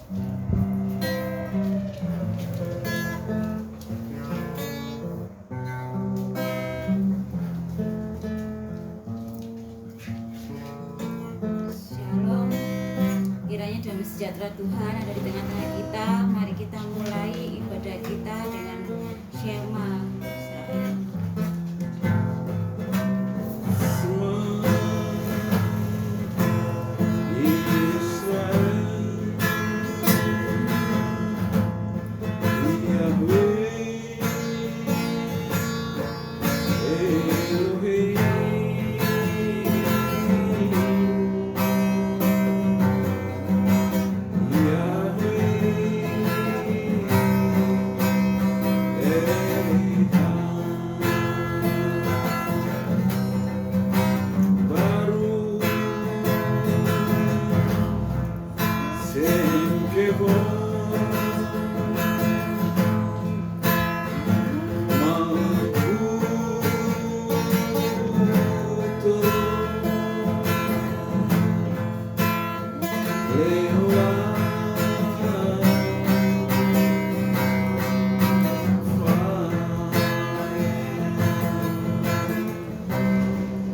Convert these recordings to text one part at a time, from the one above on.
Shalom. Kiranya damai sejahtera Tuhan ada di tengah-tengah kita. Mari kita mulai ibadah kita dengan Shema Israel.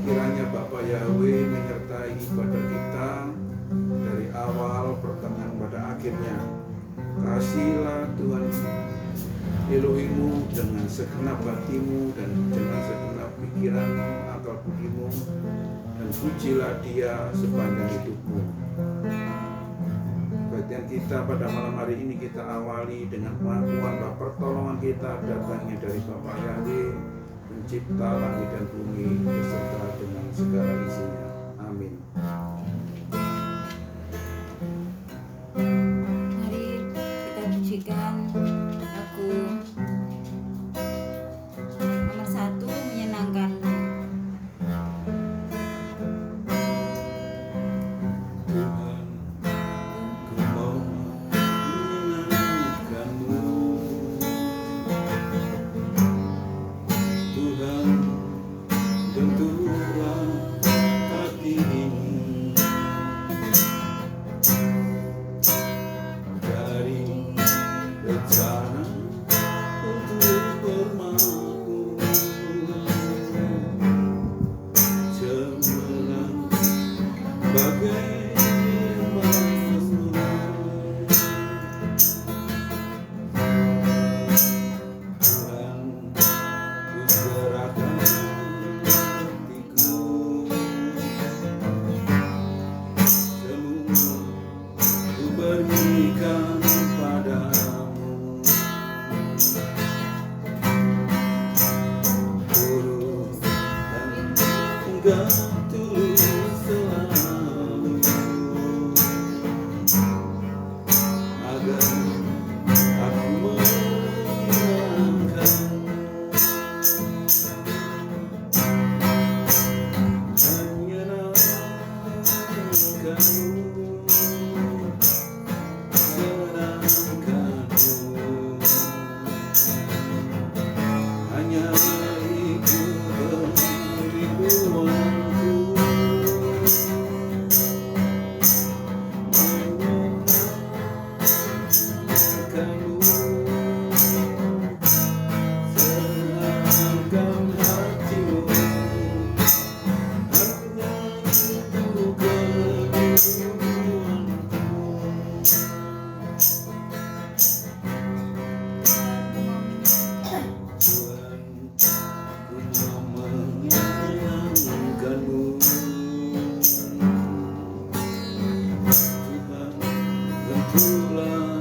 Kiranya Bapa Yahweh menyertai ibadah kita dari awal, pertengahan, pada akhirnya. Kasihilah Tuhan Elohimu dengan segenap hatimu dan dengan segenap pikiranmu, akal budimu, dan pujilah Dia sepanjang hidupmu. Bagian kita pada malam hari ini kita awali dengan pengakuan bahwa pertolongan kita datangnya dari Bapa Yahweh, pencipta langit dan bumi beserta dengan segala isinya. Amin. Mari kita pujikan lagu nomor 1, Menyenangkanmu. Tuhan, ku mau menyenangkan-Mu. Tuhan, tentulah hati ini dari rencana untuk hormat-Mu. Cemerlang bagai emas murni. Tuhan, ku serahkan hatiku, semua ku berikan padamu. Turut dan enggak tulus selalu, agar aku menyenangkan-Mu. Hanya ikut kerinduanku, menyenangkan-Mu. Senangkan hatimu, hanya itu kerinduanku. Tuhan, ku mau menyenangkan-Mu. Tuhan, tentulah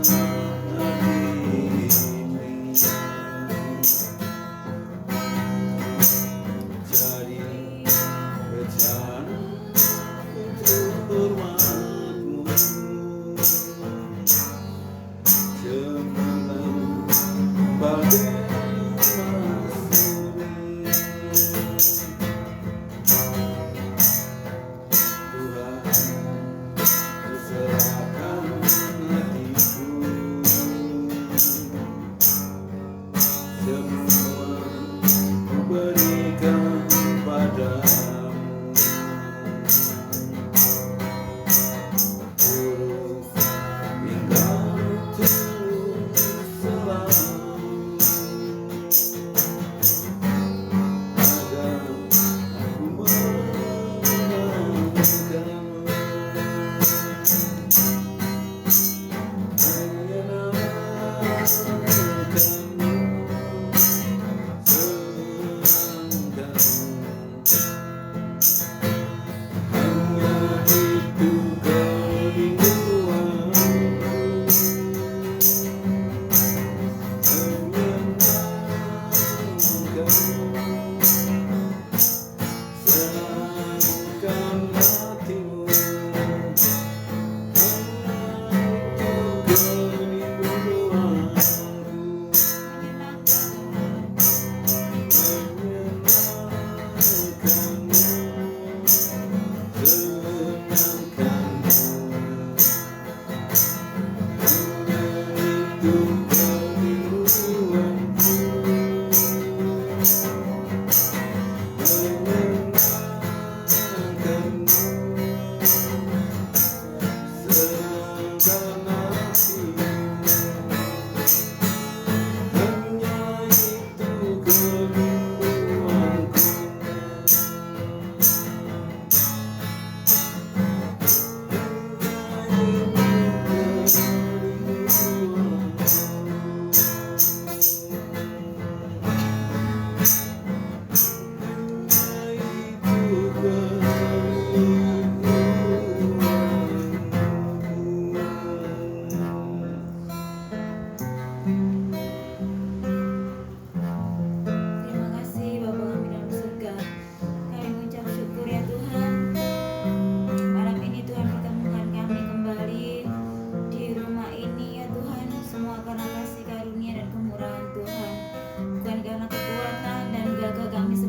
hati ini jadi rencana untuk hormat-Mu. Cemerlang bagai emas murni. Tuhan, ku serahkan hatiku,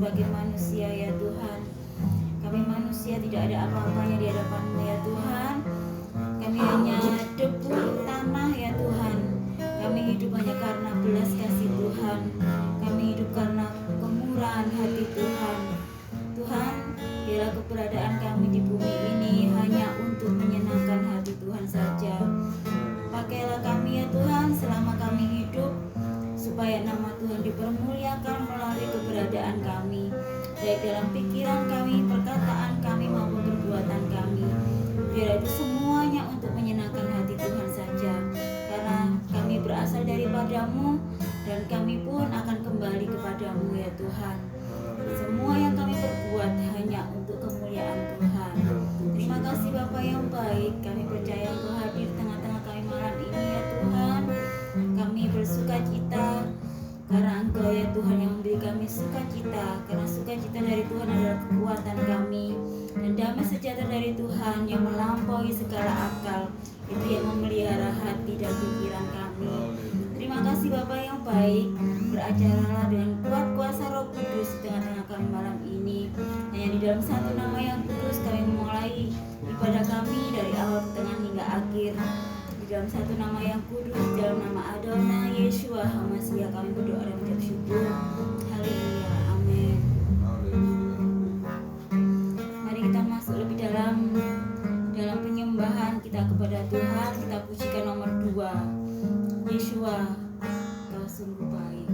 sebagai manusia ya Tuhan. Kami manusia tidak ada apa-apanya di hadapan-Mu ya Tuhan. Kami hanya debu tanah ya Tuhan. Kami hidup hanya karena belas kasih Tuhan. Kami hidup karena kemurahan hati Tuhan. Tuhan, biarlah keberadaan kami di bumi ini hanya untuk menyenangkan hati Tuhan saja. Pakailah kami ya Tuhan selama kami hidup, supaya nama Tuhan dipermuliakan melalui keberadaan kami, baik dalam pikiran kami, perkataan kami maupun perbuatan kami. Biar itu semuanya untuk menyenangkan hati Tuhan saja, karena kami berasal daripada-Mu dan kami pun akan kembali kepada-Mu ya Tuhan. Semua yang kami perbuat hanya untuk kemuliaan Tuhan. Terima kasih Bapa yang baik, kami percaya Engkau hadir di tengah-tengah kami malam ini ya Tuhan. Kami bersuka cita karena Engkau ya Tuhan yang memberi kami sukacita, karena sukacita dari Tuhan adalah kekuatan kami, dan damai sejahtera dari Tuhan yang melampaui segala akal itu yang memelihara hati dan pikiran kami. Terima kasih Bapa yang baik, beracaralah dengan kuat kuasa Roh Kudus di tengah-tengah kami malam ini. Hanya di dalam satu nama yang kudus kami memulai ibadah kami dari awal, tengah hingga akhir. Di dalam satu nama yang kudus, di dalam nama Adonai Yeshua HaMashiach kami berdoa dan mengucap syukur. Haleluya, amin. Mari kita masuk lebih dalam penyembahan kita kepada Tuhan. Kita pujikan nomor 2, Yeshua, Kau sungguh baik.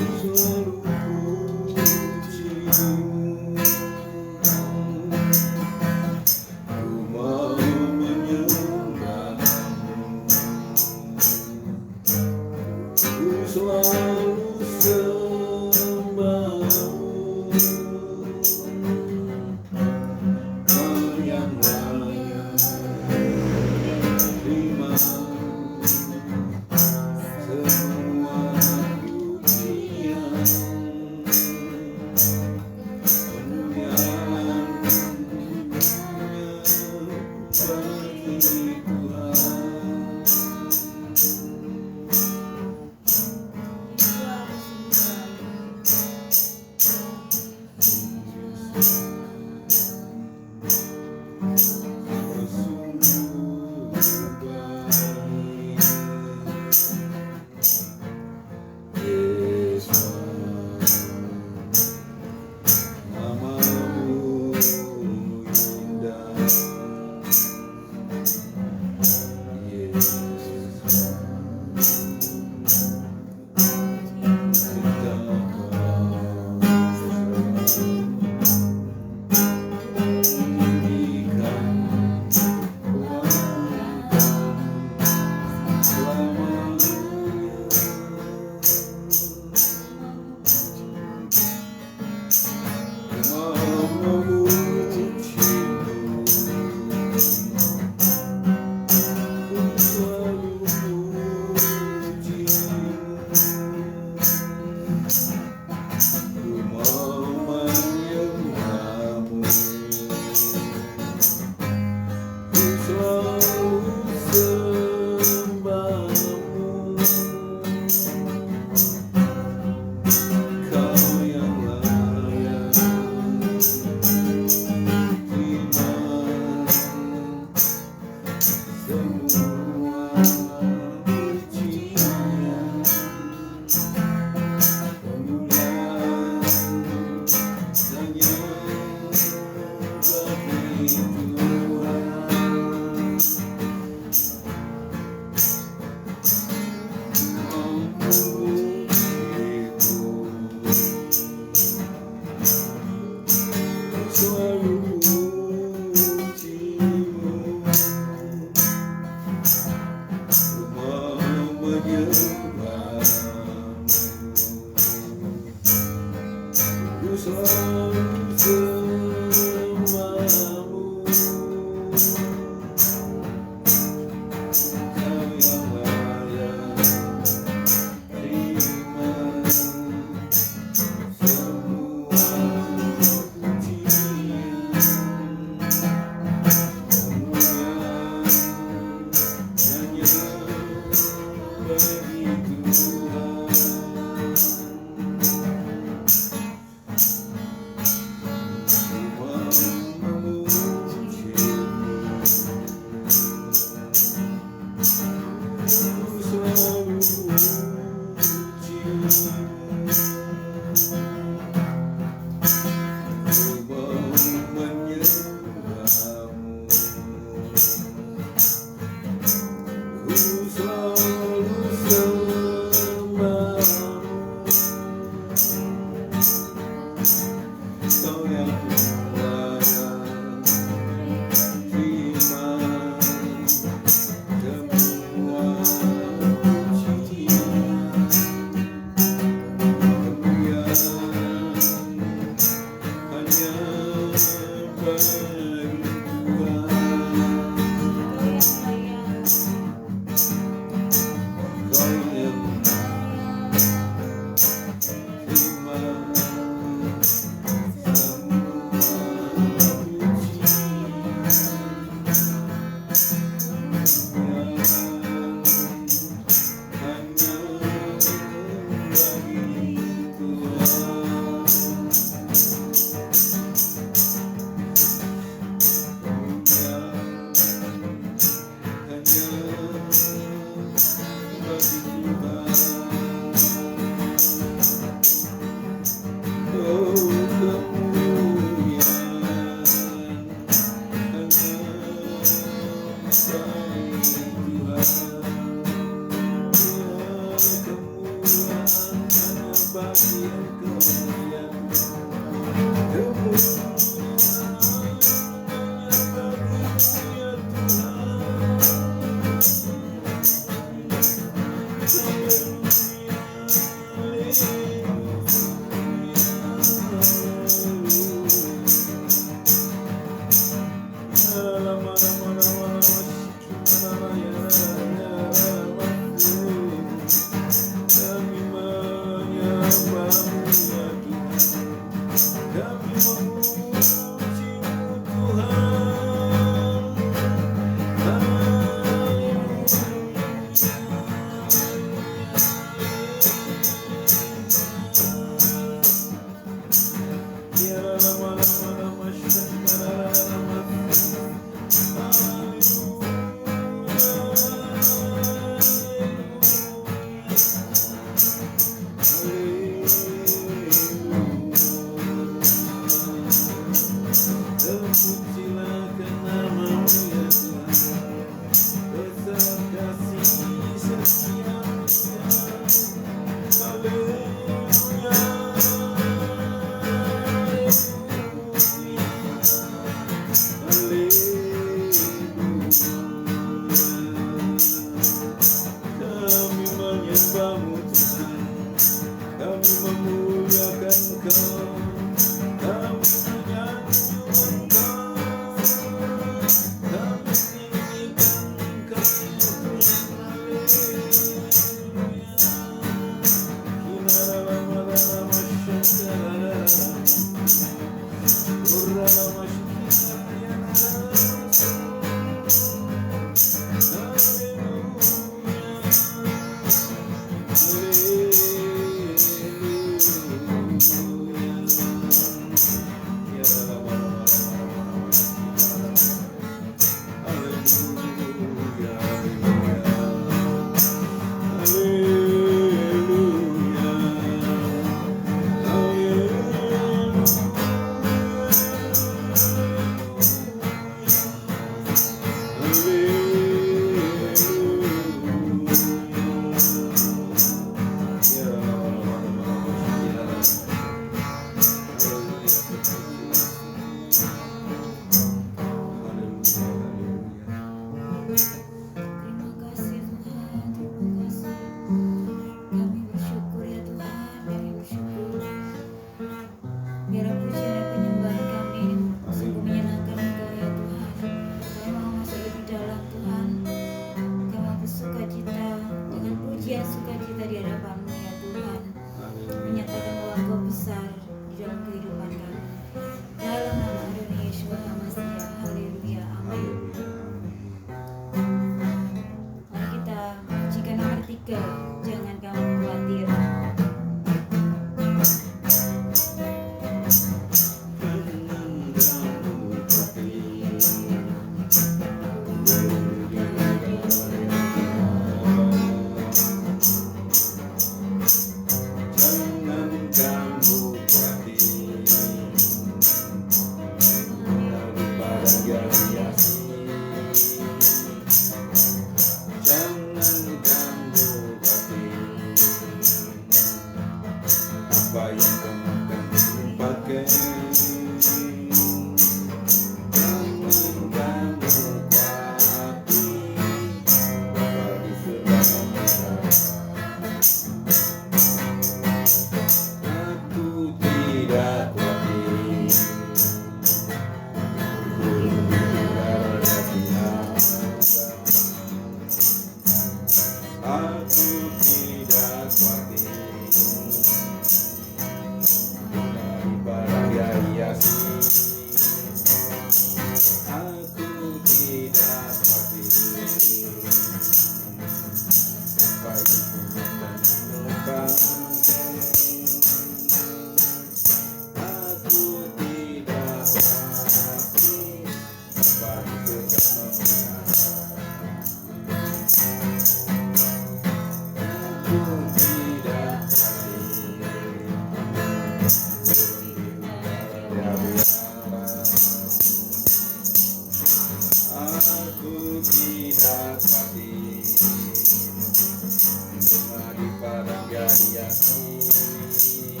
Saya yakin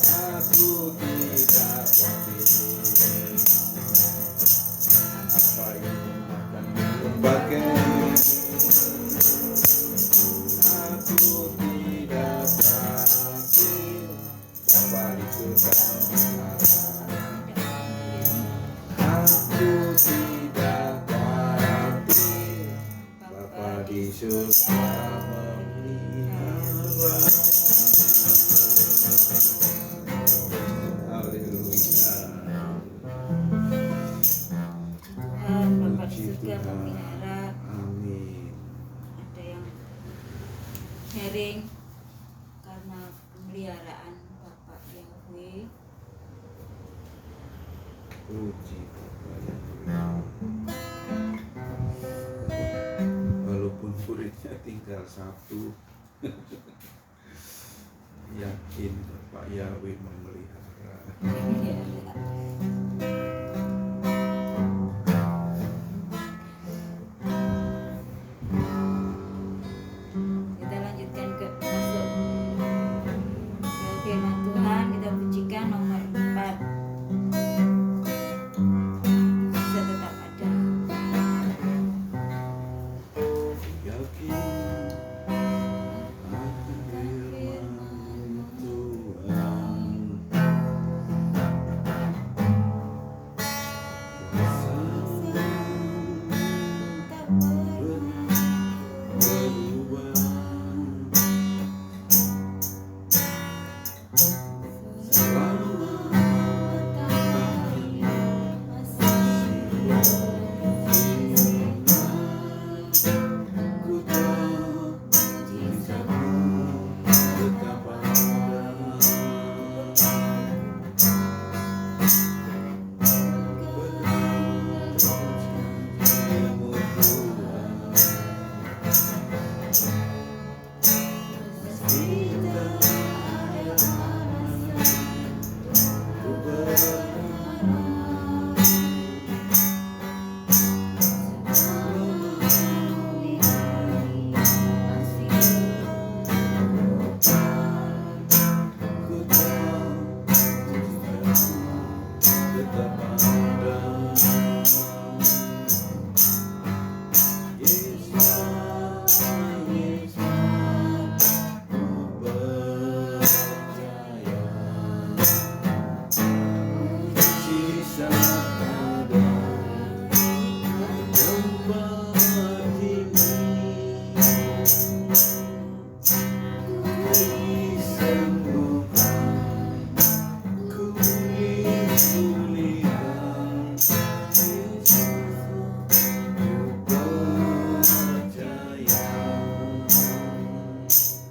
aku tidak khawatir apa yang akan berbagai. Aku tidak khawatir Bapa di surga memelihara. Aku tidak khawatir Bapa di surga memelihara. Haleluya. Tuhan Bapa di surga memelihara. Amin. Ada yang sharing karena pemeliharaan Bapak Yahweh. Puji Bapa Yahweh. Walaupun muridnya tinggal satu, yakin Bapak Yahweh memelihara. Kita lanjutkan ke masuk ke firman Tuhan. Kita pujikan nomor 4. Bisa tetap ada. Yakin akan firman Tuhan. Kuasa Tak pernah berubah. Selama matahari masih ku tahu cintamu tetap ada.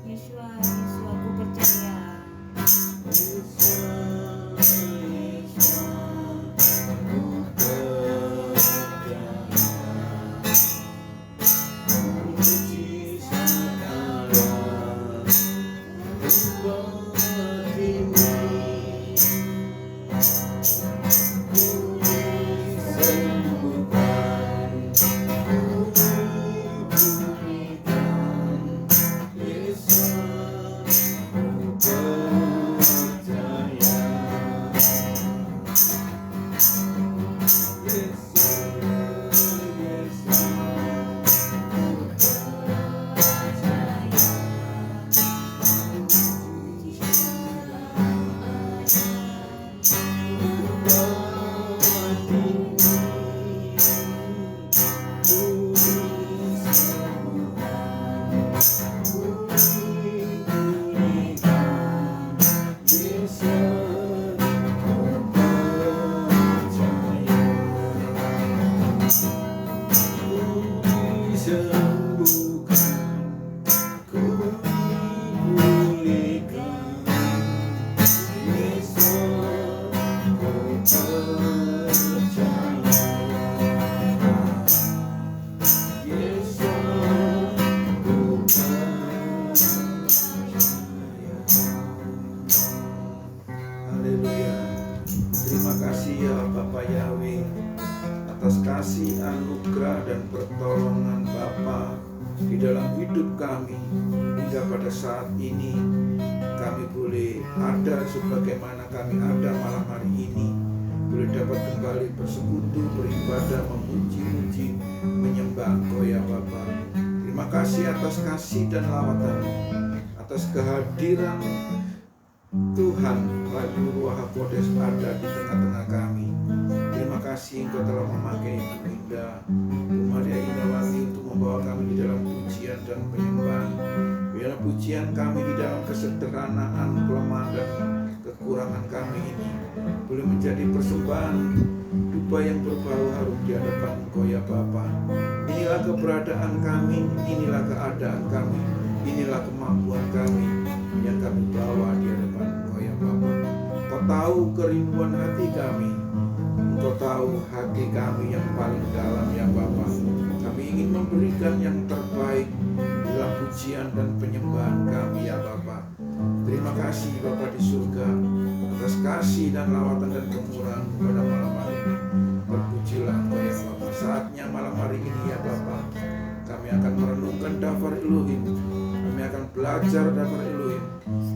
Yesua, aku percaya. atas kasih, anugerah dan pertolongan Bapa di dalam hidup hidup kami hingga pada saat ini kami boleh ada sebagaimana kami ada malam hari ini, boleh dapat kembali bersekutu, beribadah, memuji-muji, menyembah Engkau ya Bapa. Terima kasih atas kasih dan lawatan, atas kehadiran Tuhan melalui Ruach HaKodes ada di tengah-tengah kami. Terima kasih Engkau telah memakai Ibu Indah, Bu Maria Indawati untuk membawa kami di dalam pujian dan penyembahan. Biarlah pujian kami di dalam kesederhanaan, kelemahan dan kekurangan kami ini boleh menjadi persembahan dupa yang berbau harum di hadapan Engkau ya Bapa. Inilah keberadaan kami, inilah keadaan kami, inilah kemampuan kami yang kami bawa di hadapan Engkau ya Bapa. Engkau tahu kerinduan hati kami, Engkau tahu hati kami yang paling dalam ya Bapa. Kami ingin memberikan yang terbaik dalam pujian dan penyembahan kami ya Bapa. Terima kasih Bapa di surga atas kasih dan lawatan dan kemurahan pada malam hari ini. Terpujilah Engkau ya Bapa. Saatnya malam hari ini ya Bapa, kami akan merenungkan Dafar Elohim. Kami akan belajar Dafar Elohim.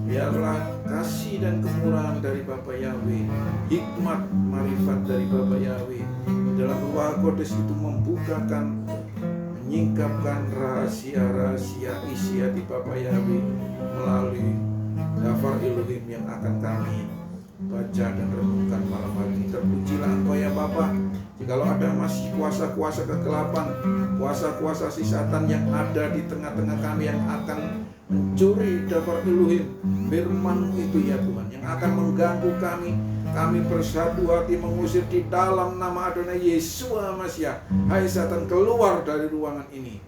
Biarlah kasih dan kemurahan dari Bapa Yahweh, hikmat marifat dari Bapa Yahweh dalam Ruach HaKodes itu membukakan, menyingkapkan rahasia-rahasia isi hati Bapa Yahweh melalui Dafar Elohim yang akan kami baca dan renungkan malam hari ini. Terpujilah Engkau ya Bapa. Jikalau ada masih kuasa-kuasa kegelapan, kuasa-kuasa si Satan yang ada di tengah-tengah kami yang akan mencuri Dafar Elohim, firman itu ya Tuhan, yang akan mengganggu kami bersatu hati mengusir di dalam nama Adonai Yesua Masiah. Hai Satan, keluar dari ruangan ini,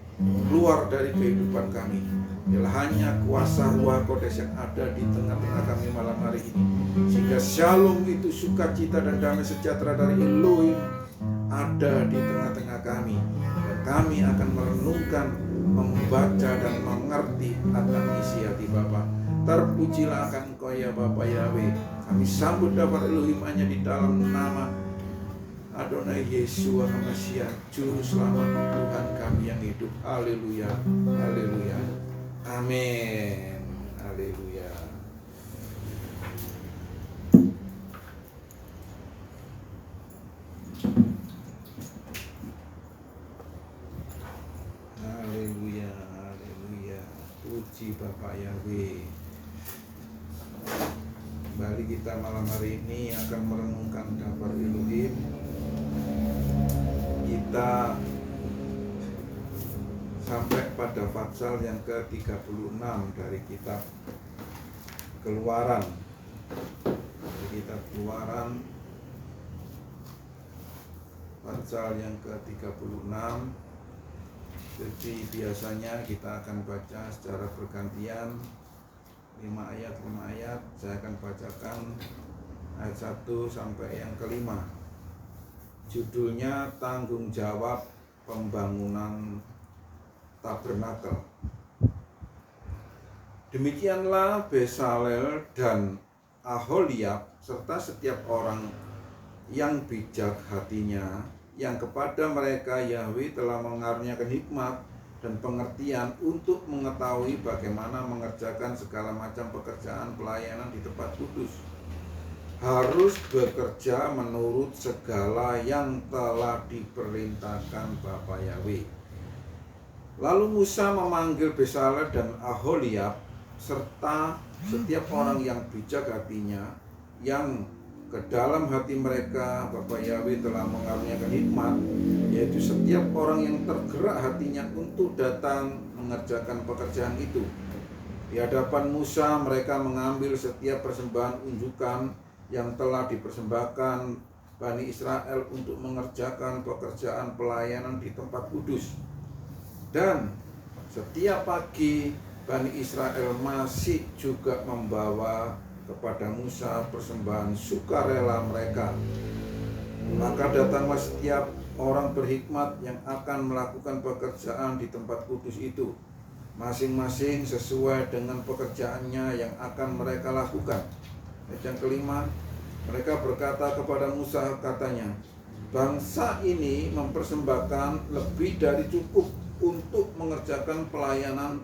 keluar dari kehidupan kami. Ialah hanya kuasa Ruach HaKodes yang ada di tengah-tengah kami malam hari ini, sehingga shalom itu, sukacita dan damai sejahtera dari Elohim ada di tengah-tengah kami. Dan kami akan merenungkan, membaca dan mengerti akan isi hati Bapa. Terpujilah akan Engkau ya Bapa Yahweh. Kami sambut Dafar Elohim hanya di dalam nama Adonai Yesua Masiah, Juru Selamat Tuhan kami yang hidup. Haleluya, haleluya, amin, haleluya. Haleluya, haleluya. Puji Bapak Yahweh. Kembali kita malam hari ini akan merenungkan Dafar Elohim. Kita sampai pada pasal yang ke-36 dari kitab Keluaran. Dari kitab Keluaran pasal yang ke-36. Jadi biasanya kita akan baca secara bergantian 5 ayat. Saya akan bacakan ayat 1 sampai yang ke-5. Judulnya tanggung jawab pembangunan tabernakel. Demikianlah Besalel dan Aholiab serta setiap orang yang bijak hatinya, yang kepada mereka Yahweh telah mengaruniakan hikmat dan pengertian untuk mengetahui bagaimana mengerjakan segala macam pekerjaan pelayanan di tempat kudus, harus bekerja menurut segala yang telah diperintahkan Bapa Yahweh. Lalu Musa memanggil Besalel dan Aholiab serta setiap orang yang bijak hatinya, yang ke dalam hati mereka Bapa Yahweh telah mengaruniakan hikmat, yaitu setiap orang yang tergerak hatinya untuk datang mengerjakan pekerjaan itu. Di hadapan Musa mereka mengambil setiap persembahan unjukan yang telah dipersembahkan Bani Israel untuk mengerjakan pekerjaan pelayanan di tempat kudus. Dan setiap pagi Bani Israel masih juga membawa kepada Musa persembahan sukarela mereka. Maka datanglah setiap orang berhikmat yang akan melakukan pekerjaan di tempat kudus itu, masing-masing sesuai dengan pekerjaannya yang akan mereka lakukan. Yang kelima, mereka berkata kepada Musa, katanya, bangsa ini mempersembahkan lebih dari cukup untuk mengerjakan pelayanan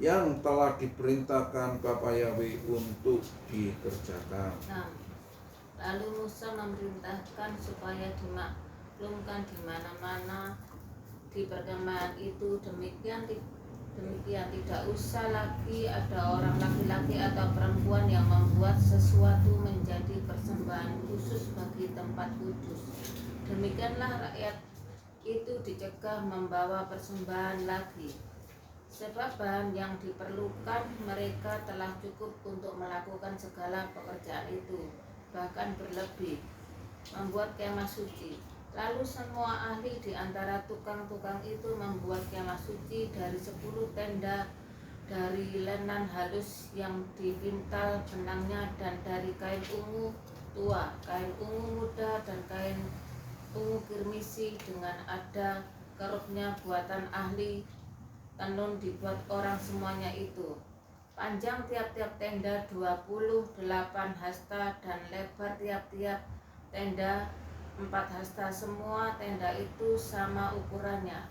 yang telah diperintahkan Bapa Yahweh untuk dikerjakan. Nah, lalu Musa memerintahkan supaya dimaklumkan di mana-mana di perkemahan itu, demikian tidak usah lagi ada orang laki-laki atau perempuan yang membuat sesuatu menjadi persembahan khusus bagi tempat kudus. Demikianlah rakyat itu dicegah membawa persembahan lagi, sebab bahan yang diperlukan mereka telah cukup untuk melakukan segala pekerjaan itu, bahkan berlebih, membuat kemah suci. Lalu semua ahli di antara tukang-tukang itu membuat kemah suci dari 10 tenda dari lenan halus yang dipintal benangnya, dan dari kain ungu tua, kain ungu muda, dan kain ungu kirmisi dengan ada kerupnya buatan ahli tenun dibuat orang semuanya itu. Panjang tiap-tiap tenda 28 hasta dan lebar tiap-tiap tenda 4 hasta. Semua tenda itu sama ukurannya.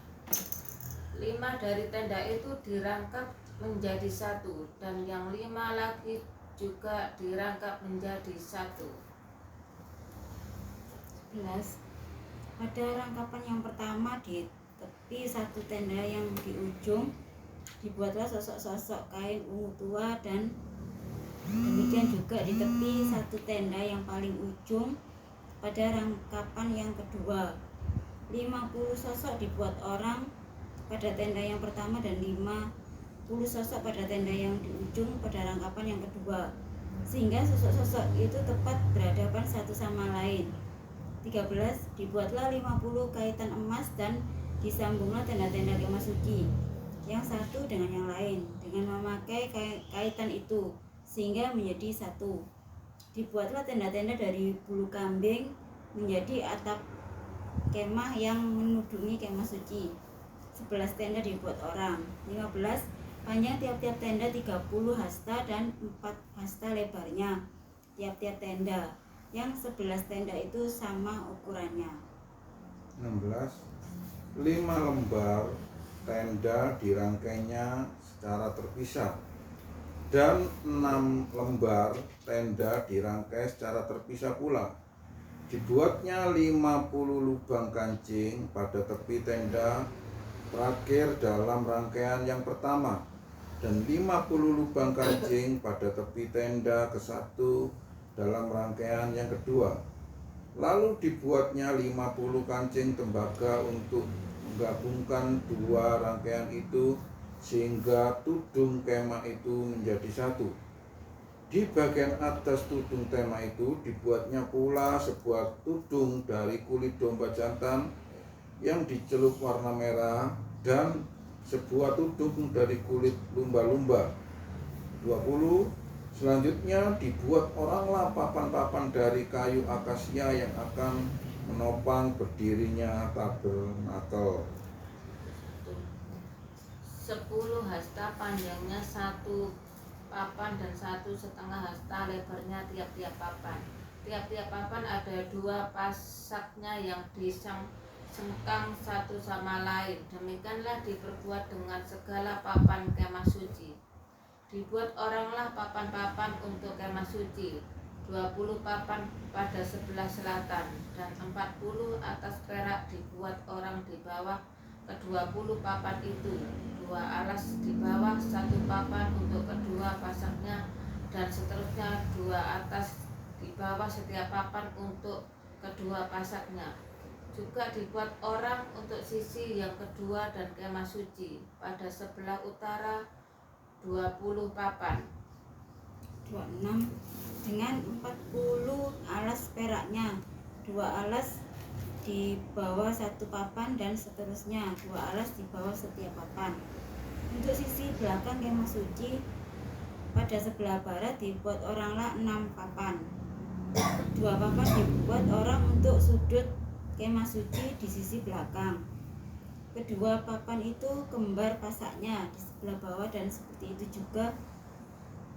5 dari tenda itu dirangkap menjadi 1, dan yang 5 lagi juga dirangkap menjadi 1. 11. Pada rangkapan yang pertama di tepi satu tenda yang di ujung dibuatlah sosok-sosok kain ungu tua, dan demikian juga di tepi satu tenda yang paling ujung pada rangkapan yang kedua. 50 sosok dibuat orang pada tenda yang pertama dan 50 sosok pada tenda yang di ujung pada rangkapan yang kedua, sehingga sosok-sosok itu tepat berhadapan satu sama lain. 13. Dibuatlah 50 kaitan emas dan disambunglah tenda-tenda kemah suci yang satu dengan yang lain dengan memakai kaitan itu sehingga menjadi satu. Dibuatlah tenda-tenda dari bulu kambing menjadi atap kemah yang menudungi kemah suci. 11 tenda dibuat orang. 15. Panjang tiap-tiap tenda 30 hasta dan 4 hasta lebarnya tiap-tiap tenda, yang 11 tenda itu sama ukurannya. 16. 5 lembar tenda dirangkainya secara terpisah, dan 6 lembar tenda dirangkai secara terpisah pula. Dibuatnya 50 lubang kancing pada tepi tenda terakhir dalam rangkaian yang pertama, dan 50 lubang kancing pada tepi tenda ke-1 dalam rangkaian yang kedua. Lalu dibuatnya 50 kancing tembaga untuk menggabungkan dua rangkaian itu sehingga tudung kemah itu menjadi satu. Di bagian atas tudung kemah itu dibuatnya pula sebuah tudung dari kulit domba jantan yang dicelup warna merah, dan sebuah tudung dari kulit lumba-lumba. 20. Selanjutnya dibuat oranglah papan-papan dari kayu akasia yang akan menopang berdirinya tabernakel. 10 hasta panjangnya 1 papan dan 1,5 hasta lebarnya tiap-tiap papan. Tiap-tiap papan ada 2 pasaknya yang disengkang satu sama lain. Demikianlah diperbuat dengan segala papan kemah suci. Dibuat oranglah papan-papan untuk kemah suci, 20 papan pada sebelah selatan, dan 40 atas perak dibuat orang di bawah ke-20 papan itu, 2 alas di bawah 1 papan untuk kedua pasangnya, dan seterusnya 2 atas di bawah setiap papan untuk kedua pasangnya. Juga dibuat orang untuk sisi yang kedua dan kemah suci pada sebelah utara 20 papan. 26. Dengan 40 alas peraknya, 2 alas di bawah 1 papan dan seterusnya, 2 alas di bawah setiap papan. Untuk sisi belakang kemah suci pada sebelah barat dibuat oranglah 6 papan. 2 papan dibuat orang untuk sudut kemah suci di sisi belakang. Kedua papan itu kembar pasaknya di sebelah bawah, dan seperti itu juga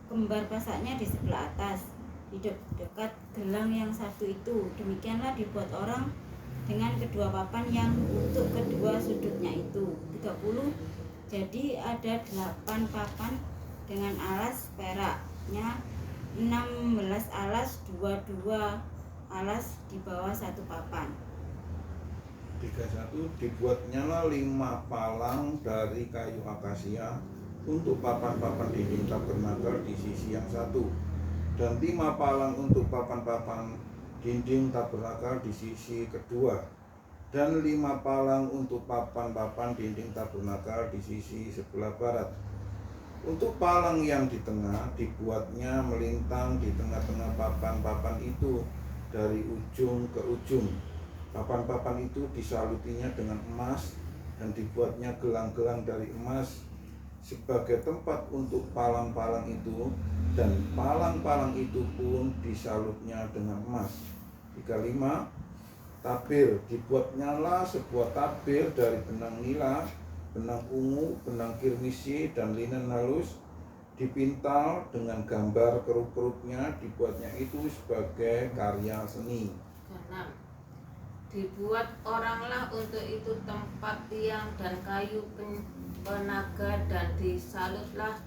kembar pasaknya di sebelah atas di dekat gelang yang satu itu. Demikianlah dibuat orang dengan kedua papan yang untuk kedua sudutnya itu 30. Jadi ada 8 papan dengan alas peraknya, 16 alas, 22 alas di bawah satu papan. 31 dibuatnyalah 5 palang dari kayu akasia untuk papan-papan dinding tabernakel di sisi yang satu, dan 5 palang untuk papan-papan dinding tabernakel di sisi kedua, dan 5 palang untuk papan-papan dinding tabernakel di sisi sebelah barat. Untuk palang yang di tengah dibuatnya melintang di tengah-tengah papan-papan itu dari ujung ke ujung. Papan-papan itu disalutinya dengan emas dan dibuatnya gelang-gelang dari emas sebagai tempat untuk palang-palang itu, dan palang-palang itu pun disalutnya dengan emas. 35 tabir dibuatnyalah sebuah tabir dari benang nila, benang ungu, benang kirmisi, dan linen halus, dipintal dengan gambar keruk-keruknya, dibuatnya itu sebagai karya seni. 6. Dibuat oranglah untuk itu tempat tiang dan kayu penaga, dan disalutlah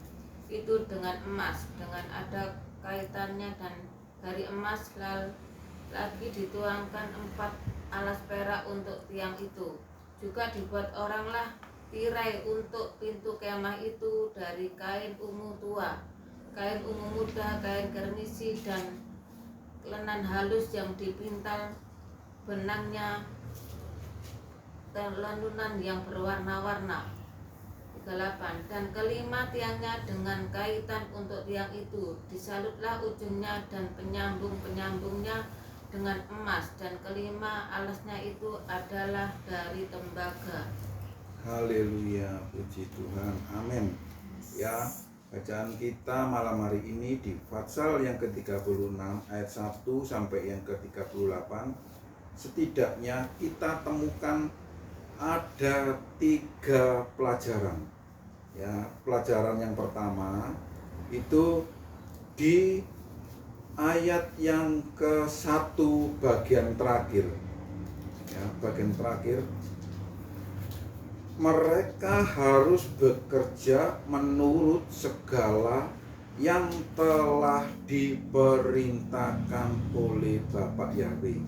itu dengan emas, dengan ada kaitannya, dan dari emas lagi dituangkan 4 alas perak untuk tiang itu. Juga dibuat oranglah tirai untuk pintu kemah itu dari kain ungu tua, kain ungu muda, kain kermisi, dan lenan halus yang dipintal benangnya lanunan yang berwarna-warna. 38. Dan kelima tiangnya dengan kaitan untuk tiang itu, disalutlah ujungnya dan penyambung-penyambungnya dengan emas, dan kelima alasnya itu adalah dari tembaga. Haleluya, puji Tuhan, amin. Ya, bacaan kita malam hari ini di Fatsal yang ke-36 ayat 1 sampai yang ke-38. Setidaknya kita temukan ada 3 pelajaran. Ya, pelajaran yang pertama itu di ayat yang ke-1 bagian terakhir. Ya, bagian terakhir, mereka harus bekerja menurut segala yang telah diperintahkan oleh Bapak Yahweh.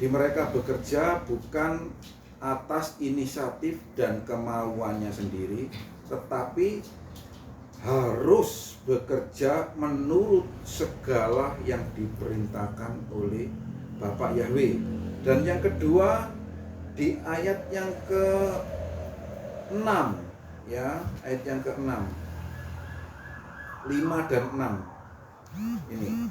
Di mereka bekerja bukan atas inisiatif dan kemauannya sendiri, tetapi harus bekerja menurut segala yang diperintahkan oleh Bapak Yahweh. Dan yang kedua, di ayat yang ke-6, ya, ayat yang ke-6, 5 dan 6 ini.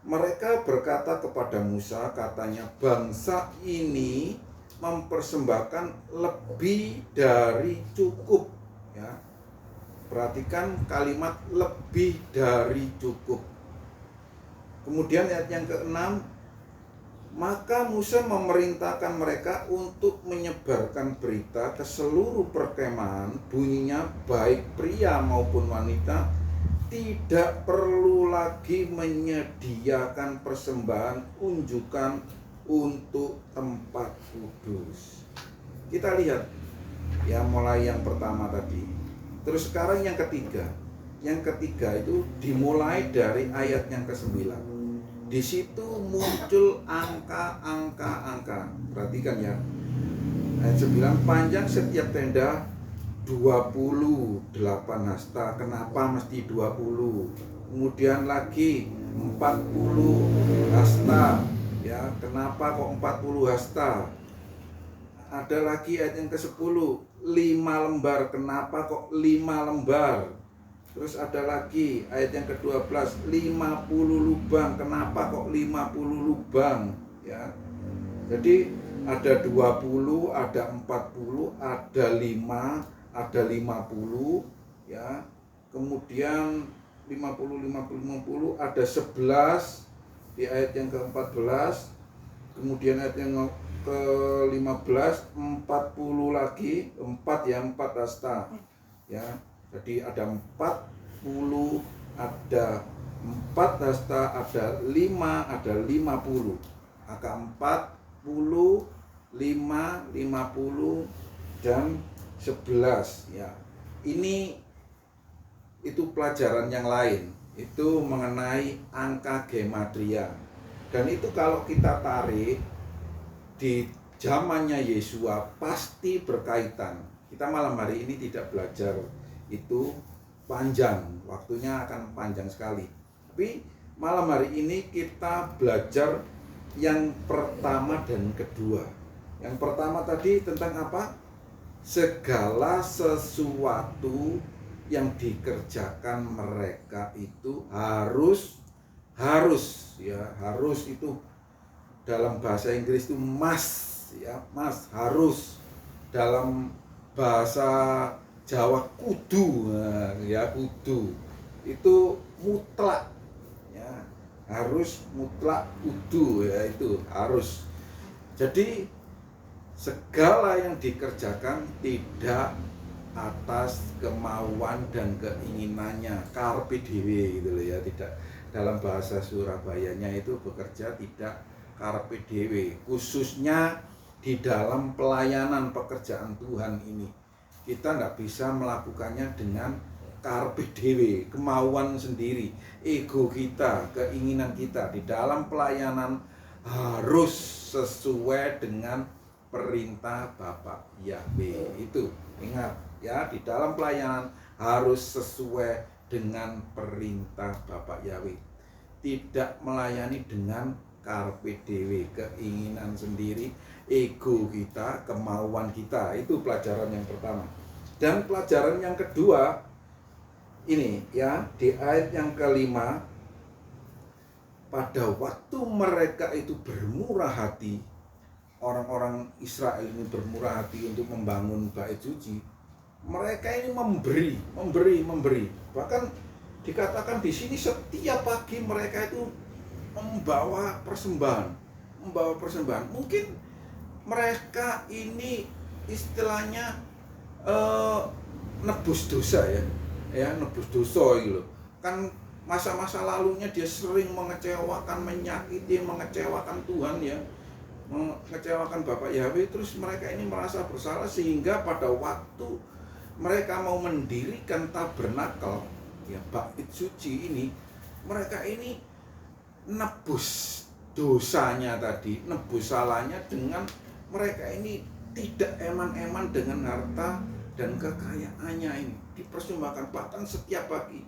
Mereka berkata kepada Musa, katanya, bangsa ini mempersembahkan lebih dari cukup. Ya, perhatikan kalimat lebih dari cukup. Kemudian ayat yang ke-6, maka Musa memerintahkan mereka untuk menyebarkan berita ke seluruh perkemahan, bunyinya baik pria maupun wanita tidak perlu lagi menyediakan persembahan unjukan untuk tempat kudus. Kita lihat ya, mulai yang pertama tadi, terus sekarang yang ketiga. Yang ketiga itu dimulai dari ayat yang ke-9. Di situ muncul angka. Perhatikan ya, ayat 9, panjang setiap tenda 28 hasta. Kenapa mesti 20? Kemudian lagi 40 hasta. Ya, kenapa kok 40 hasta? Ada lagi ayat yang ke-10, 5 lembar. Kenapa kok 5 lembar? Terus ada lagi ayat yang ke-12, 50 lubang. Kenapa kok 50 lubang? Ya. Jadi ada 20, ada 40, ada 5, ada 50, ya. Kemudian 50, ada 11 di ayat yang ke-14. Kemudian ayat yang ke-15, 40 lagi, 4 ya, 4 hasta. Ya. Jadi ada 40, ada 4 hasta, ada 5, ada 50. Maka 40 5, 50 dan 11 ya. Ini itu pelajaran yang lain, itu mengenai angka gematria. Dan itu kalau kita tarik di zamannya Yesua pasti berkaitan. Kita malam hari ini tidak belajar itu panjang, waktunya akan panjang sekali. Tapi malam hari ini kita belajar yang pertama dan kedua. Yang pertama tadi tentang apa? Segala sesuatu yang dikerjakan mereka itu harus itu dalam bahasa Inggris itu must ya, must, harus. Dalam bahasa Jawa kudu, nah, ya kudu itu mutlak ya, harus, mutlak, kudu ya, itu harus. Jadi segala yang dikerjakan tidak atas kemauan dan keinginannya, carpe diem gitu loh ya, tidak, dalam bahasa Surabayanya itu bekerja tidak carpe diem, khususnya di dalam pelayanan pekerjaan Tuhan ini. Kita nggak bisa melakukannya dengan carpe diem, kemauan sendiri, ego kita, keinginan kita. Di dalam pelayanan harus sesuai dengan perintah Bapak Yahweh. Itu ingat ya, di dalam pelayanan harus sesuai dengan perintah Bapak Yahweh. Tidak melayani dengan carpe diem, keinginan sendiri, ego kita, kemauan kita. Itu pelajaran yang pertama. Dan pelajaran yang kedua ini ya, di ayat yang kelima, pada waktu mereka itu bermurah hati, orang-orang Israel ini bermurah hati untuk membangun bait suci, mereka ini memberi. Bahkan dikatakan di sini setiap pagi mereka itu membawa persembahan. Mungkin mereka ini istilahnya nebus dosa ya, nebus dosa gitu loh. Kan masa-masa lalunya dia sering mengecewakan, menyakiti, mengecewakan Tuhan ya, mengecewakan Bapak Yahweh. Terus mereka ini merasa bersalah, sehingga pada waktu mereka mau mendirikan tabernakel ya, bait suci ini, mereka ini nebus dosanya tadi, nebus salahnya dengan mereka ini tidak eman-eman dengan harta dan kekayaannya ini, dipersembahkan bahkan setiap pagi.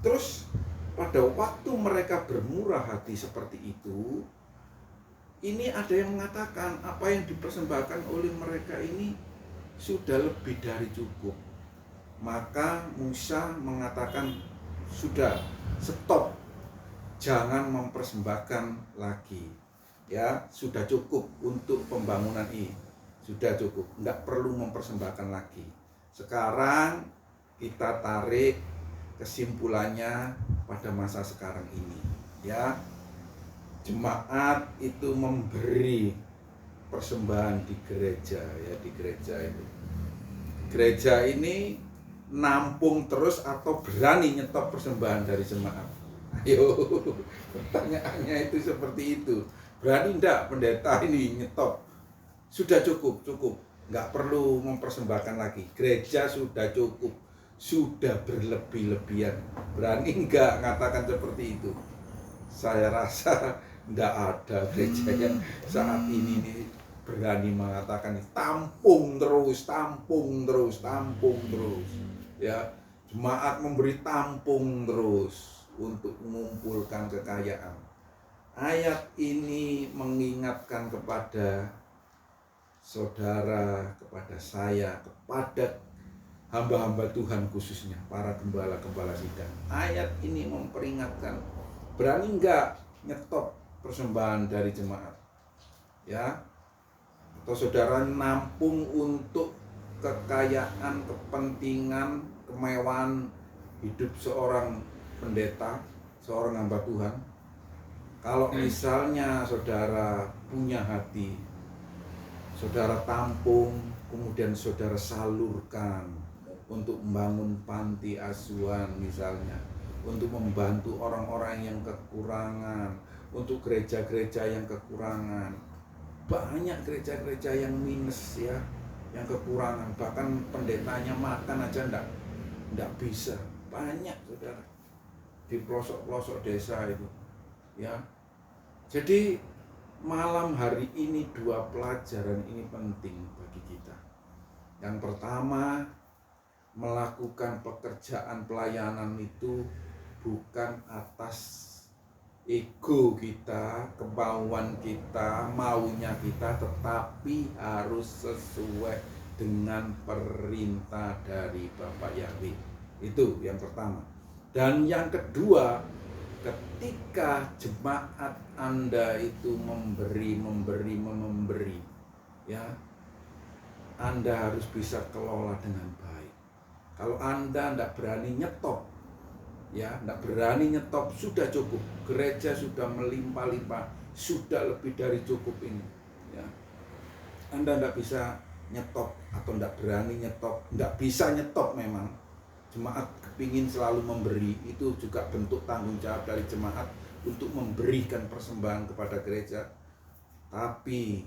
Terus pada waktu mereka bermurah hati seperti itu, ini ada yang mengatakan apa yang dipersembahkan oleh mereka ini sudah lebih dari cukup. Maka Musa mengatakan, sudah, stop, jangan mempersembahkan lagi ya, sudah cukup untuk pembangunan ini, sudah cukup, nggak perlu mempersembahkan lagi. Sekarang kita tarik kesimpulannya pada masa sekarang ini ya, jemaat itu memberi persembahan di gereja ya, di gereja itu. Gereja ini nampung terus atau berani nyetop persembahan dari jemaat? Ayo, pertanyaannya itu seperti itu. Berani enggak pendeta ini nyetop? Sudah cukup, nggak perlu mempersembahkan lagi. Gereja sudah cukup, sudah berlebih-lebihan. Berani enggak ngatakan seperti itu? Saya rasa enggak ada gereja yang saat ini nih berani mengatakan tampung terus ya. Jemaat memberi tampung terus untuk mengumpulkan kekayaan. Ayat ini mengingatkan kepada saudara, kepada saya, kepada hamba-hamba Tuhan, khususnya para gembala-gembala sidang. Ayat ini memperingatkan, berani enggak nyetop persembahan dari jemaat ya, atau saudara nampung untuk kekayaan, kepentingan, kemewahan hidup seorang pendeta, seorang hamba Tuhan. Kalau misalnya saudara punya hati, saudara tampung, kemudian saudara salurkan untuk membangun panti asuhan misalnya, untuk membantu orang-orang yang kekurangan, untuk gereja-gereja yang kekurangan, banyak gereja-gereja yang minus ya, yang kekurangan, bahkan pendetanya makan aja enggak bisa. Banyak saudara di pelosok-pelosok desa itu ya. Jadi malam hari ini 2 pelajaran ini penting bagi kita. Yang pertama, melakukan pekerjaan pelayanan itu bukan atas ego kita, kemauan kita, maunya kita, tetapi harus sesuai dengan perintah dari Bapak Yahweh. Itu yang pertama. Dan yang kedua, ketika jemaat Anda itu memberi, ya, Anda harus bisa kelola dengan baik. Kalau Anda tidak berani nyetop, ya, tidak berani nyetop, sudah cukup. Gereja sudah melimpah-limpah, sudah lebih dari cukup ini. Ya. Anda tidak bisa nyetop atau tidak berani nyetop, tidak bisa nyetop memang. Jemaat kepingin selalu memberi, itu juga bentuk tanggung jawab dari jemaat untuk memberikan persembahan kepada gereja. Tapi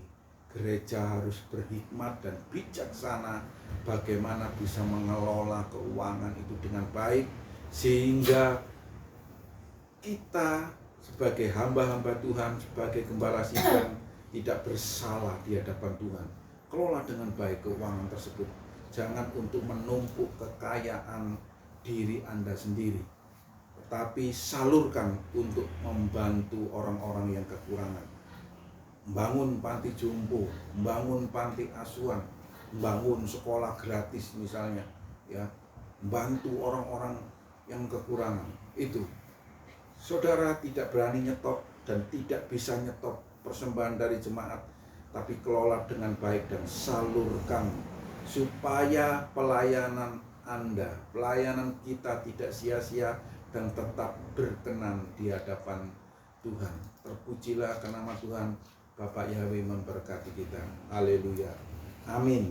gereja harus berhikmat dan bijaksana bagaimana bisa mengelola keuangan itu dengan baik, sehingga kita sebagai hamba-hamba Tuhan, sebagai gembala sidang tidak bersalah di hadapan Tuhan. Kelola dengan baik keuangan tersebut. Jangan untuk menumpuk kekayaan diri Anda sendiri, tetapi salurkan untuk membantu orang-orang yang kekurangan. Membangun panti jompo, membangun panti asuhan, membangun sekolah gratis misalnya, ya, membantu orang-orang yang kekurangan. Itu saudara tidak berani nyetop dan tidak bisa nyetop persembahan dari jemaat, tapi kelola dengan baik dan salurkan supaya pelayanan Anda, pelayanan kita tidak sia-sia dan tetap berkenan di hadapan Tuhan. Terpujilah ke nama Tuhan. Bapak Yahweh memberkati kita. Haleluya. Amin.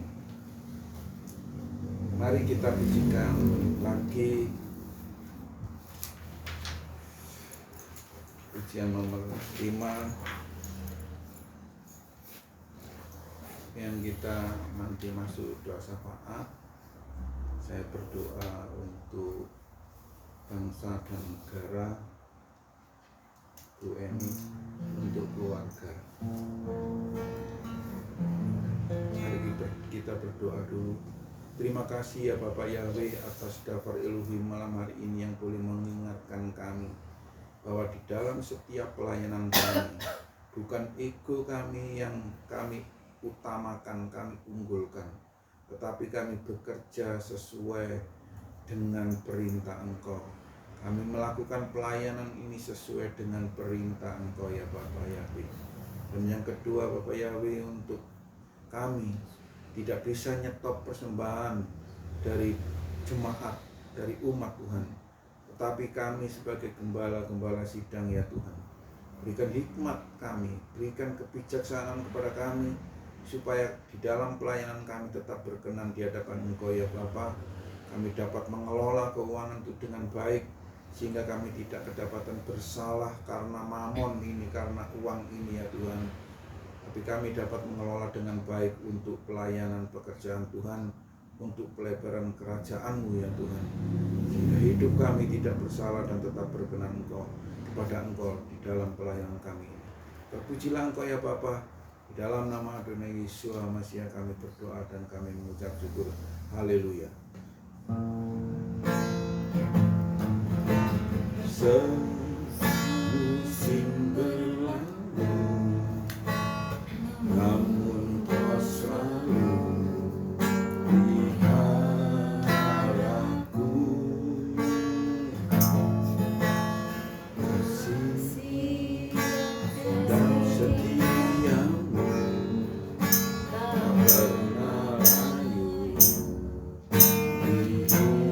Mari kita pujikan lagi pujian nomor 5 yang kita nanti masuk doa syafaat. Saya berdoa untuk bangsa dan negara, Bu Eni, untuk keluarga. Mari kita berdoa dulu. Terima kasih ya Bapak Yahweh atas daftar Elohim malam hari ini yang boleh mengingatkan kami bahwa di dalam setiap pelayanan kami, bukan ego kami yang kami utamakan, kami unggulkan, tetapi kami bekerja sesuai dengan perintah Engkau. Kami melakukan pelayanan ini sesuai dengan perintah Engkau ya Bapak Yahweh. Dan yang kedua Bapak Yahweh, untuk kami tidak bisa nyetop persembahan dari jemaat, dari umat Tuhan, tetapi kami sebagai gembala-gembala sidang ya Tuhan, berikan hikmat kami, berikan kebijaksanaan kepada kami, supaya di dalam pelayanan kami tetap berkenan di hadapan Engkau ya Bapa. Kami dapat mengelola keuangan itu dengan baik, sehingga kami tidak kedapatan bersalah karena mamon ini, karena uang ini ya Tuhan. Tapi kami dapat mengelola dengan baik untuk pelayanan pekerjaan Tuhan, untuk pelebaran kerajaan-Mu ya Tuhan, sehingga hidup kami tidak bersalah dan tetap berkenan kepada Engkau di dalam pelayanan kami. Terpujilah Engkau ya Bapa. Di dalam nama Adonai Yesus Masiah kami berdoa dan kami mengucap syukur. Haleluya. Semusim berlalu, namun Kau selalu peliharaku. Kasih dan setia-Mu tak pernah layu di hidupku.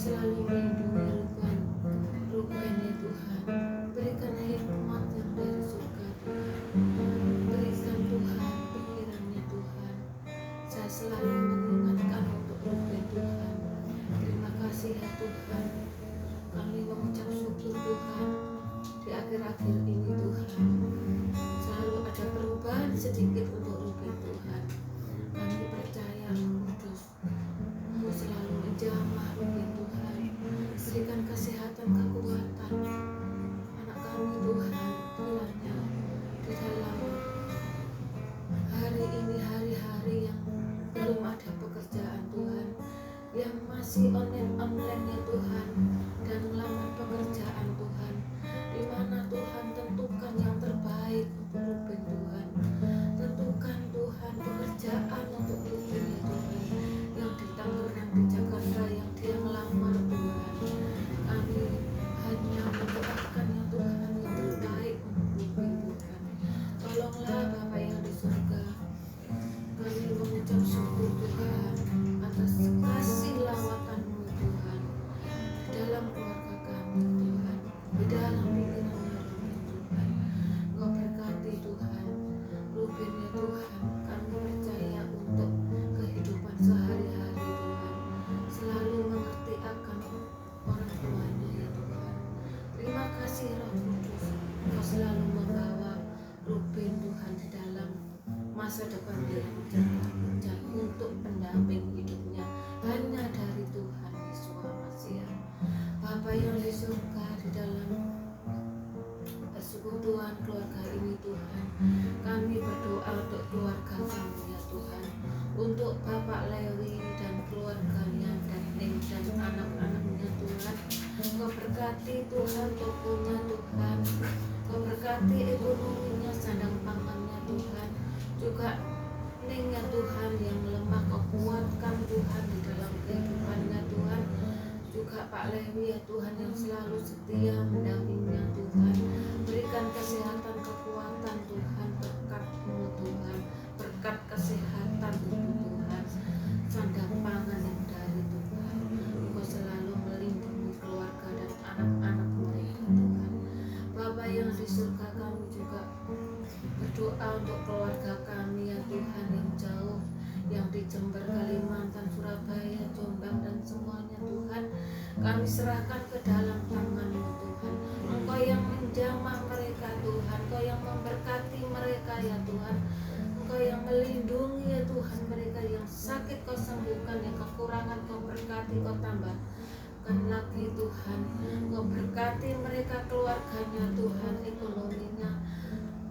selalu melindungi Ruben ya Tuhan. Berikan hikmat yang dari surga Tuhan. Berikan Tuhan pikirannya Tuhan. Saya selalu mengingatkan untuk Ruben Tuhan. Terima kasih ya Tuhan. Kami mengucap syukur Tuhan. Di akhir-akhir ini Tuhan, selalu ada perubahan sedikit untuk Ruben Tuhan. Kami percaya Kudus, Engkau selalu menjamah Ruben Tuhan. Berikan kesehatan, kekuatan anak kami Tuhan. Kiranya di dalam hari ini, hari-hari yang belum ada pekerjaan Tuhan, yang masih online ya Tuhan, dan melamar pekerjaan Tuhan, di mana Tuhan tentukan yang terbaik untuk Ruben Tuhan. Tentukan Tuhan pekerjaan untuk Ruben ya Tuhan, yang di Tangerang, di Jakarta, yang dia melamar Tuhan. Kami hanya mendoakan ya Tuhan yang terbaik untuk Ruben Tuhan. Tolonglah Bapa yang di surga. Kami mengucap syukur Tuhan atas kasih lawatan-Mu Tuhan di dalam keluarga kami Tuhan, di dalam pikirannya Ruben Tuhan. Engkau berkati Tuhan Ruben ya Tuhan. Kami percaya untuk kehidupan sehari-hari Tuhan, selalu mengerti akan orang tuanya ya Tuhan. Terima kasih Roh Kudus, Engkau selalu membawa Ruben Tuhan di dalam masa depan yang cerah untuk pendamping hidupnya hanya dari Tuhan Yesus Masih. Bapa yang di surga, di dalam persekutuan keluarga ini Tuhan, kami berdoa untuk keluarga kami ya Tuhan, untuk Bapak Lewi dan keluarganya dan Ning dan anak-anaknya Tuhan. Kau berkati Tuhan tokonya Tuhan, Kau berkati ekonominya, sandang pangannya Tuhan, juga Ning ya Tuhan yang lemah Kau kuatkan Tuhan di dalam kehidupannya Tuhan. Juga Pak Lewi ya Tuhan yang selalu setia mendampinginya Tuhan. Berikan kesehatan, kekuatan Tuhan, berkat-Mu Tuhan, berkat kesehatan itu Tuhan, sandang pangan yang dari Tuhan. Engkau selalu melindungi keluarga dan anak-anak mereka Tuhan. Bapa yang di surga, kami juga berdoa untuk keluarga kami ya Tuhan yang jauh, yang di Jember, Kalimantan, Surabaya, Jombang dan semuanya Tuhan. Kami serahkan ke dalam tangan-Mu Tuhan. Engkau yang menjamah mereka Tuhan, Engkau yang memberkati mereka ya Tuhan, Engkau yang melindungi ya Tuhan. Mereka yang sakit Kau sembuhkan, yang kekurangan Kau berkati, Kau tambahkan lagi Tuhan. Kau berkati mereka, keluarganya Tuhan, ekonominya,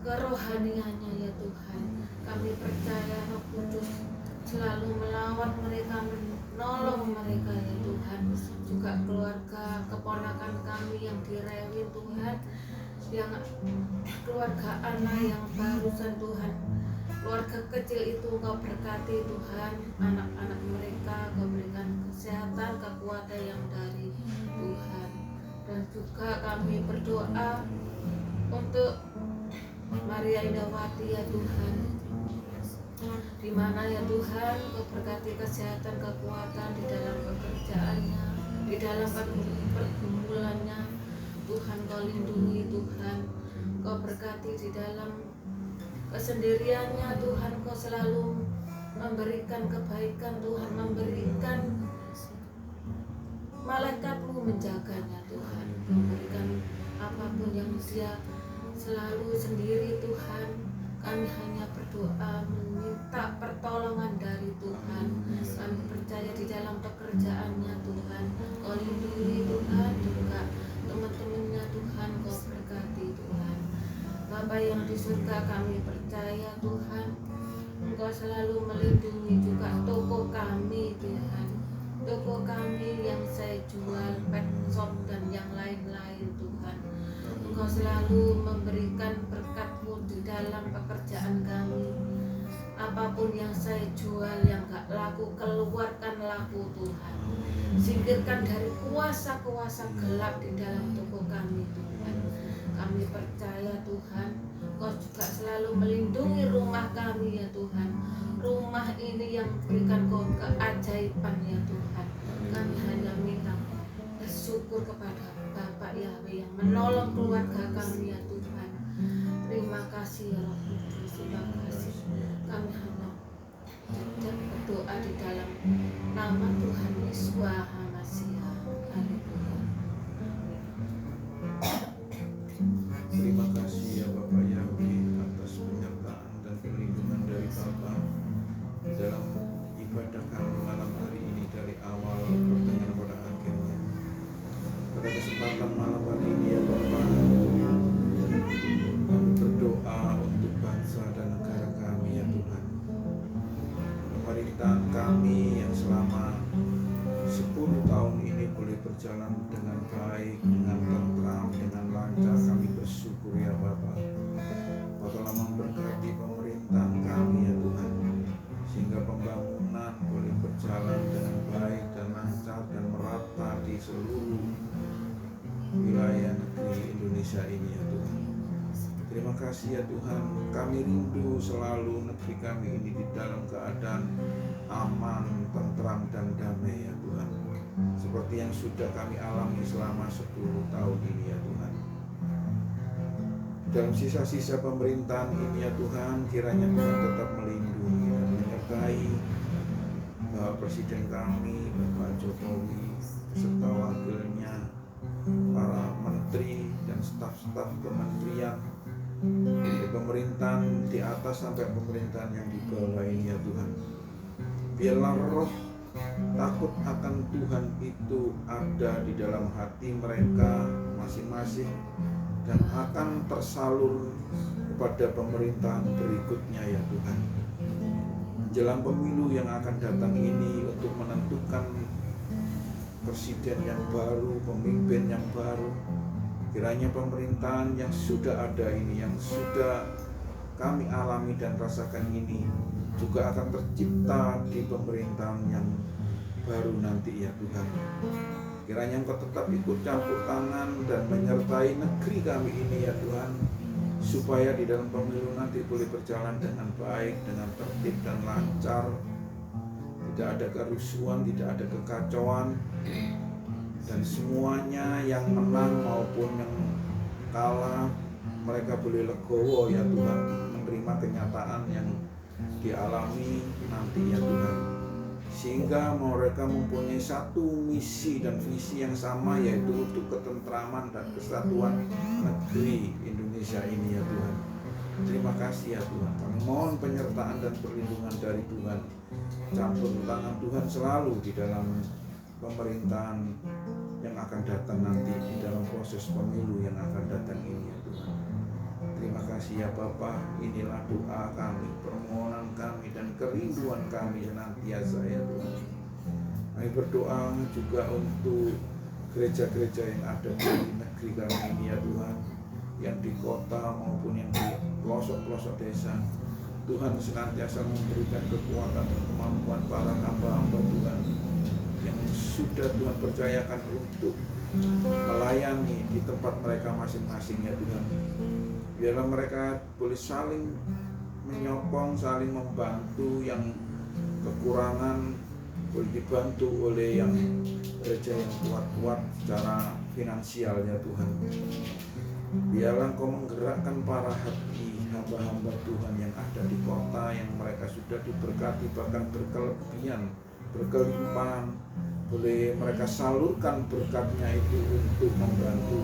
kerohaniannya ya Tuhan. Kami percaya Roh Kudus selalu melawat mereka, menolong mereka ya Tuhan. Juga keluarga keponakan kami yang direwin Tuhan, yang keluarga anak yang barusan Tuhan, keluarga kecil itu Kau berkati Tuhan. Anak-anak mereka Kau berikan kesehatan, kekuatan yang dari Tuhan. Dan juga kami berdoa untuk Maria Indawati ya Tuhan, di mana ya Tuhan Kau berkati kesehatan, kekuatan di dalam pekerjaannya, di dalam pergumulannya Tuhan. Kau lindungi Tuhan, Kau berkati di dalam kesendiriannya Tuhan. Kau selalu memberikan kebaikan Tuhan, memberikan malaikat-Mu menjaganya Tuhan, memberikan apapun yang dia selalu sendiri Tuhan. Kami hanya berdoa meminta pertolongan dari Tuhan. Kami percaya di dalam pekerjaannya Tuhan Kau lindungi Tuhan, juga teman-temannya Tuhan Kau berkati Tuhan. Bapa yang di surga, kami percaya Tuhan Engkau selalu melindungi juga toko kami Tuhan, toko kami yang saya jual, pet shop dan yang lain-lain Tuhan. Engkau selalu memberikan berkat-Mu di dalam pekerjaan kami. Apapun yang saya jual yang gak laku, keluarkan laku Tuhan. Singkirkan dari kuasa-kuasa gelap di dalam toko kami Tuhan. Kami percaya Tuhan Kau juga selalu melindungi rumah kami ya Tuhan. Rumah ini yang berikan Kau keajaiban ya Tuhan. Kami hanya minta bersyukur kepada Bapak Yahweh yang menolong keluarga kami ya Tuhan. Terima kasih ya Roh Kudus, terima kasih. Kami hanya dan berdoa di dalam nama Tuhan Yesus HaMasiah. Haleluya. Terima kasih ya Bapak Yahweh atas penyertaan dan perlindungan dari Bapak dalam ibadah kami malam hari ini dari awal pertengahan pada akhirnya. Pada kesempatan malam hari ini ya Bapak, kami berdoa untuk bangsa dan negara kami ya Tuhan. Pemerintahan kami yang selama 10 tahun ini boleh berjalan dengan baik, dengan tentram, dengan lancar. Kami bersyukur ya Bapak. Bapak memberkati pemerintahan kami ya Tuhan, sehingga pembangunan boleh berjalan dengan baik dan lancar dan merata di seluruh wilayah negeri Indonesia ini ya Tuhan. Terima kasih ya Tuhan. Kami rindu selalu negeri kami ini di dalam keadaan aman, tentram dan damai ya Tuhan, seperti yang sudah kami alami selama 10 tahun ini ya Tuhan. Dalam sisa-sisa pemerintahan ini ya Tuhan, kiranya Tuhan tetap melindungi dan menyertai Bapak Presiden kami, Bapak Jokowi, serta wakilnya, para menteri dan staf-staf kementerian, dari pemerintahan di atas sampai pemerintahan yang di bawah ini ya Tuhan. Biarlah roh takut akan Tuhan itu ada di dalam hati mereka masing-masing dan akan tersalur kepada pemerintahan berikutnya ya Tuhan. Jelang pemilu yang akan datang ini untuk menentukan presiden yang baru, pemimpin yang baru, kiranya pemerintahan yang sudah ada ini, yang sudah kami alami dan rasakan ini, juga akan tercipta di pemerintahan yang baru nanti ya Tuhan. Kiranya Engkau tetap ikut campur tangan dan menyertai negeri kami ini ya Tuhan, supaya di dalam pemilu nanti boleh berjalan dengan baik, dengan tertib dan lancar. Tidak ada kerusuhan, tidak ada kekacauan, dan semuanya yang menang maupun yang kalah, mereka boleh legowo ya Tuhan, menerima kenyataan yang dialami nanti ya Tuhan, sehingga mereka mempunyai satu misi dan visi yang sama, yaitu untuk ketentraman dan kesatuan negeri Indonesia ini ya Tuhan. Terima kasih ya Tuhan. Kami mohon penyertaan dan perlindungan dari Tuhan, campur tangan Tuhan selalu di dalam pemerintahan yang akan datang nanti, di dalam proses pemilu yang akan datang ini ya Tuhan. Terima kasih ya Bapa. Inilah doa kami, permohonan kami, dan kerinduan kami senantiasa ya Tuhan. Kami berdoa juga untuk gereja-gereja yang ada di negeri kami ini ya Tuhan, yang di kota maupun yang di pelosok-pelosok desa. Tuhan senantiasa memberikan kekuatan dan kemampuan para hamba-hamba Tuhan yang sudah Tuhan percayakan untuk melayani di tempat mereka masing-masing ya Tuhan. Biarlah mereka boleh saling menyokong, saling membantu, yang kekurangan boleh dibantu oleh yang gereja yang kuat-kuat secara finansial ya Tuhan. Biarlah Engkau menggerakkan para hati hamba-hamba Tuhan yang ada di kota, yang mereka sudah diberkati bahkan berkelebihan, berkelimpahan. Boleh mereka salurkan berkatnya itu untuk membantu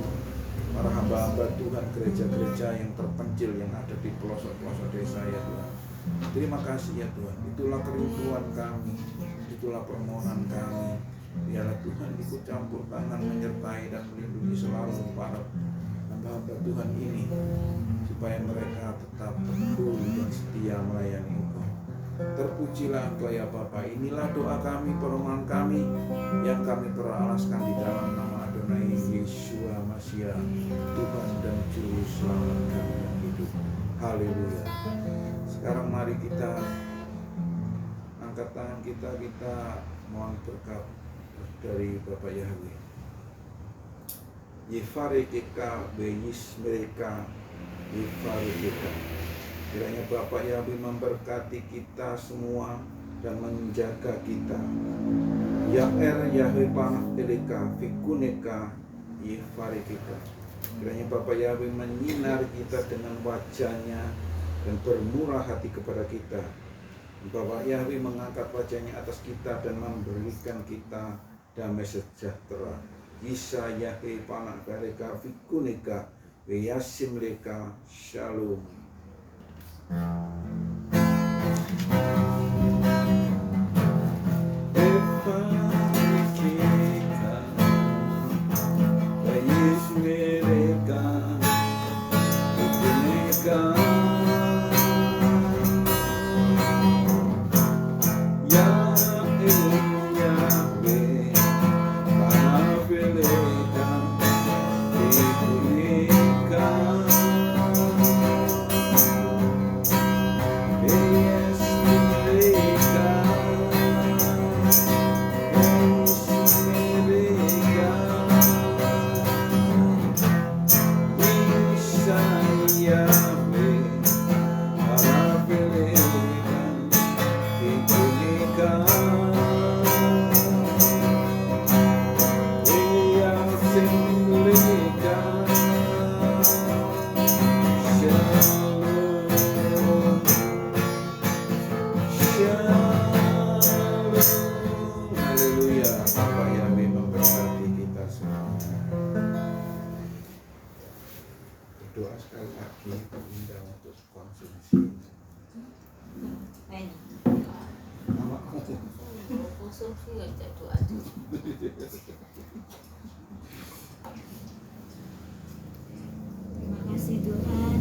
para hamba-hamba Tuhan, gereja-gereja yang terpencil yang ada di pelosok-pelosok desa ya Tuhan. Terima kasih ya Tuhan. Itulah kerinduan kami, itulah permohonan kami. Biarlah Tuhan ikut campur tangan, menyertai dan melindungi selalu para hamba-hamba Tuhan ini, supaya mereka tetap teguh dan setia melayani Engkau. Terpujilah Engkau ya Bapa. Inilah doa kami, permohonan kami yang kami peralaskan di dalam nama Adonai Yesus HaMasiah, Tuhan dan Juru Selamat kami yang hidup. Haleluya. Sekarang mari kita angkat tangan kita mohon berkat dari Bapak Yahweh. Yefarekeka beyis mereka Yefarekeka. Kiranya Bapak Yahweh memberkati kita semua dan menjaga kita. Ya Yahweh panah eleka fikuneka yifarikika. Kiranya Bapa Yahweh menyinari kita dengan wajahnya dan bermurah hati kepada kita. Bapak Yahweh mengangkat wajahnya atas kita dan memberikan kita damai sejahtera. Isa Yahweh panah eleka fikuneka Yasim leka shalom. Doa sekali lagi undang untuk konsumsi. Konsumsi aja doa. Terima kasih Tuhan,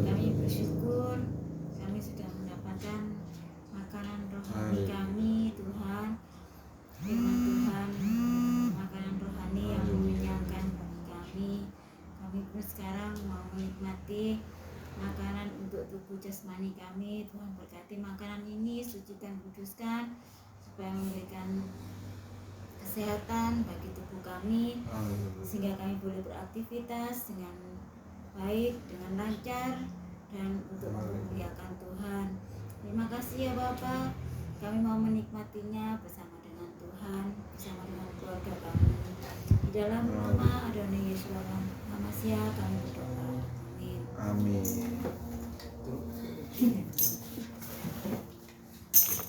kami bersyukur kami sudah mendapatkan makanan rohani kami Tuhan. Firman Tuhan, makanan rohani yang mengenyangkan bagi kami. Kami pun sekarang mau menikmati makanan untuk tubuh jasmani kami. Tuhan berkati makanan ini, sucikan, kuduskan, supaya memberikan kesehatan bagi tubuh kami, sehingga kami boleh beraktivitas dengan baik, dengan lancar, dan untuk memuliakan Tuhan. Terima kasih ya Bapak, kami mau menikmatinya bersama dengan Tuhan, bersama dengan keluarga kami. Di dalam nama Adonai Yesus HaMashiach kami berdoa. Amin. Amin.